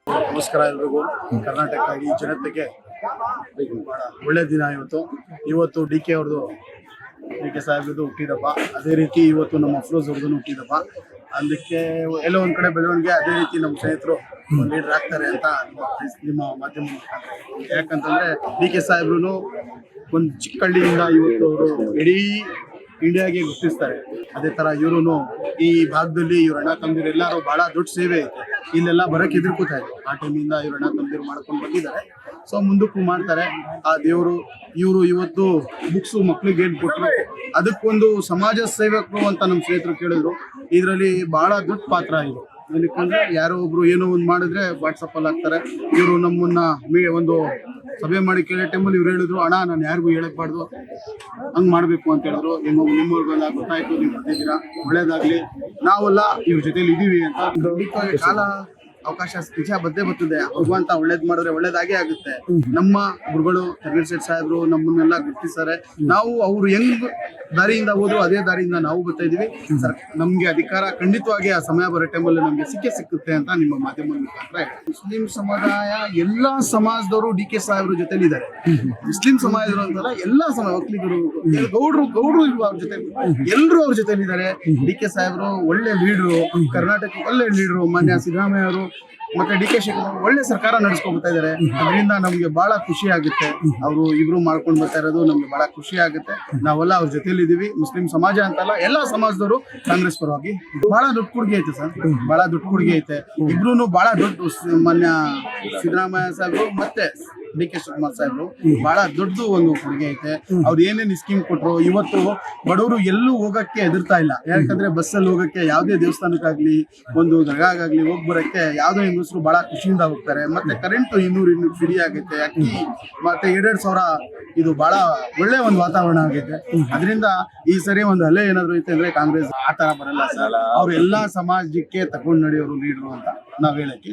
ನಮಸ್ಕಾರ ಎಲ್ರಿಗೂ. ಕರ್ನಾಟಕ ಈ ಜನತೆಗೆ ಬಹಳ ಒಳ್ಳೆ ದಿನ ಇವತ್ತು ಡಿ ಕೆ ಸಾಹೇಬ್ರದ್ದು ಹುಟ್ಟಿದಪ್ಪ. ಅದೇ ರೀತಿ ಇವತ್ತು ನಮ್ಮ ಅಫ್ರೋಜ್ ಅವ್ರದ್ದು ಹುಟ್ಟಿದಪ್ಪ. ಅದಕ್ಕೆ ಎಲ್ಲೋ ಒಂದ್ ಕಡೆ ಬೆಳವಣಿಗೆ, ಅದೇ ರೀತಿ ನಮ್ಮ ಸ್ನೇಹಿತರು ಲೀಡರ್ ಆಗ್ತಾರೆ ಅಂತ ನಿಮ್ಮ ಮಾಧ್ಯಮ. ಯಾಕಂತಂದ್ರೆ ಡಿ ಕೆ ಸಾಹೇಬ್ರು ಒಂದು ಚಿಕ್ಕ ಹಳ್ಳಿಯಿಂದ ಇವತ್ತು ಅವರು ಇಡೀ ಇಂಡಿಯಾಗೆ ಗುರುತಿಸ್ತಾರೆ. ಅದೇ ತರ ಇವರು ಈ ಭಾಗದಲ್ಲಿ ಇವ್ರ ಅಣ್ಣ ತಮ್ಮದಿರು ಎಲ್ಲರೂ ಬಹಳ ದೊಡ್ಡ ಸೇವೆ ಐತೆ. ಇಲ್ಲೆಲ್ಲ ಬರಕ್ಕೆ ಎದುರ್ಕೋತಾ ಇದೆ. ಆ ಟೈಮಿಂದ ಇವ್ರ ಅಣ್ಣ ತಮ್ಮದಿರು ಮಾಡ್ಕೊಂಡು ಬಂದಿದ್ದಾರೆ. ಸೊ ಮುಂದಕ್ಕೂ ಮಾಡ್ತಾರೆ. ಆ ದೇವರು ಇವರು ಇವತ್ತು ಬುಕ್ಸು ಮಕ್ಳಿಗೆ ಏನ್ ಕೊಟ್ಟರು, ಅದಕ್ಕೊಂದು ಸಮಾಜ ಸೇವಕರು ಅಂತ ನಮ್ಮ ಸ್ನೇಹಿತರು ಕೇಳಿದ್ರು. ಇದರಲ್ಲಿ ಬಹಳ ದೊಡ್ಡ ಪಾತ್ರ ಇದೆ. ಏನಕ್ಕಂದ್ರೆ ಯಾರೋ ಒಬ್ರು ಏನೋ ಒಂದು ಮಾಡಿದ್ರೆ ವಾಟ್ಸಪ್ ಅಲ್ಲಿ ಹಾಕ್ತಾರೆ. ಇವರು ನಮ್ಮನ್ನ ಒಂದು ಸಭೆ ಮಾಡಿ ಕೇಳೋ ಟೈಮಲ್ಲಿ ಇವ್ರು ಹೇಳಿದ್ರು, ಅಣ್ಣ ನಾನು ಯಾರಿಗೂ ಹೇಳಕ್ಬಾರ್ದು, ಹಂಗ್ ಮಾಡ್ಬೇಕು ಅಂತ ಹೇಳಿದ್ರು. ನಿಮ್ಮವ್ರಿಗೆಲ್ಲ ಗೊತ್ತಾಯ್ತು, ನೀವು ಬರ್ತಿದ್ದೀರಾ, ಒಳ್ಳೇದಾಗ್ಲಿ, ನಾವೆಲ್ಲ ಇವ್ರ ಜೊತೆಲಿ ಇದೀವಿ ಅಂತ. ಕಾಲ ಅವಕಾಶ ನಿಜ ಬರ್ತದೆ. ಭಗವಂತ ಒಳ್ಳೇದ್ ಮಾಡಿದ್ರೆ ಒಳ್ಳೇದಾಗೇ ಆಗುತ್ತೆ. ನಮ್ಮ ಗುರುಗಳು ತರ್ವೀರ್ ಸೇಠ್ ಸಾಹೇಬ್ರು ನಮ್ಮನ್ನೆಲ್ಲ ಗುರುತಿಸ್ತಾರೆ. ನಾವು ಅವ್ರು ಹೆಂಗ್ ದಾರಿಯಿಂದ ಹೋದ್ರು ಅದೇ ದಾರಿಯಿಂದ ನಾವು ಬರ್ತಾ ಇದೀವಿ. ನಮ್ಗೆ ಅಧಿಕಾರ ಖಂಡಿತವಾಗಿ ಆ ಸಮಯ ಬರೋ ಟೈಮಲ್ಲಿ ನಮ್ಗೆ ಸಿಕ್ಕುತ್ತೆ ಅಂತ ನಿಮ್ಮ ಮಾಧ್ಯಮ ಮುಖಾಂತರ. ಮುಸ್ಲಿಂ ಸಮುದಾಯ ಎಲ್ಲಾ ಸಮಾಜದವರು ಡಿ ಕೆ ಸಾಹೇಬ್ರ ಜೊತೆಲಿ ಇದ್ದಾರೆ. ಮುಸ್ಲಿಂ ಸಮಾಜದವರು ಅಂತಲ್ಲ, ಎಲ್ಲಾ ಸಮಾಜ, ಒಕ್ಕಲಿಗರು, ಗೌಡ್ರು ಇಲ್ವಾ ಅವ್ರ ಜೊತೆ, ಎಲ್ರು ಅವ್ರ ಜೊತೆಲಿ ಇದ್ದಾರೆ. ಡಿ ಕೆ ಸಾಹೇಬ್ರು ಒಳ್ಳೆ ಲೀಡ್ರು, ಕರ್ನಾಟಕ ಒಳ್ಳೆ ಲೀಡ್ರು. ಮಾನ್ಯ ಸಿದ್ದರಾಮಯ್ಯ ಅವರು ಮತ್ತೆ ಡಿ ಕೆ ಶಿವಕುಮಾರ್ ಒಳ್ಳೆ ಸರ್ಕಾರ ನಡೆಸ್ಕೊಂಡ್ ಬರ್ತಾ ಇದಾರೆ. ಅದರಿಂದ ನಮ್ಗೆ ಬಹಳ ಖುಷಿ ಆಗುತ್ತೆ. ಅವರು ಇಬ್ರು ಮಾಡ್ಕೊಂಡು ಬರ್ತಾ ಇರೋದು ನಮ್ಗೆ ಬಹಳ ಖುಷಿ ಆಗುತ್ತೆ. ನಾವೆಲ್ಲ ಅವ್ರ ಜೊತೆಲಿ ಇದೀವಿ. ಮುಸ್ಲಿಂ ಸಮಾಜ ಅಂತಲ್ಲ, ಎಲ್ಲಾ ಸಮಾಜದವರು ಕಾಂಗ್ರೆಸ್ ಪರವಾಗಿ ಬಹಳ ದೊಡ್ಡ ಕೊಡುಗೆ ಐತೆ ಸರ್. ಬಹಳ ದೊಡ್ಡ ಕೊಡುಗೆ ಐತೆ. ಇಬ್ರು ಬಹಳ ದೊಡ್ಡ ಮಾನ್ಯ ಸಿದ್ದರಾಮಯ್ಯ ಸಾಹೇಬ್ರು ಮತ್ತೆ ಡಿ ಕೆ ಶಿವಕುಮಾರ್ ಸಾಹೇಬ್ರು ಬಹಳ ದೊಡ್ಡ ಒಂದು ಕೊಡುಗೆ ಐತೆ. ಅವ್ರು ಏನೇನ್ ಸ್ಕೀಮ್ ಕೊಟ್ರು, ಇವತ್ತು ಬಡವರು ಎಲ್ಲೂ ಹೋಗಕ್ಕೆ ಹೆದರ್ತಾ ಇಲ್ಲ. ಯಾಕಂದ್ರೆ ಬಸ್ಸಲ್ಲಿ ಹೋಗಕ್ಕೆ, ಯಾವುದೇ ದೇವಸ್ಥಾನಕ್ಕಾಗ್ಲಿ, ಒಂದು ದರ್ಗಾಗಾಗ್ಲಿ ಹೋಗಿ ಬರಕ್ಕೆ ಯಾವುದೇ ಹೆಂಗಸರು ಬಹಳ ಖುಷಿಯಿಂದ ಹೋಗ್ತಾರೆ. ಮತ್ತೆ ಕರೆಂಟ್ 200 ಫ್ರೀ ಆಗೈತೆ. ಅಕ್ಕಿ ಮತ್ತೆ 2,000 ಇದು ಬಹಳ ಒಳ್ಳೆ ಒಂದು ವಾತಾವರಣ ಆಗೈತೆ. ಅದರಿಂದ ಈ ಸರಿ ಒಂದು ಅಲೆ ಏನಾದ್ರು ಐತೆ ಅಂದ್ರೆ ಕಾಂಗ್ರೆಸ್ ಆ ತರ ಬರಲ್ಲ ಸರ್. ಅವ್ರು ಎಲ್ಲಾ ಸಮಾಜಕ್ಕೆ ತಗೊಂಡು ನಡೆಯೋರು ಲೀಡ್ರು ಅಂತ ನಾವ್ ಹೇಳಕ್ಕೆ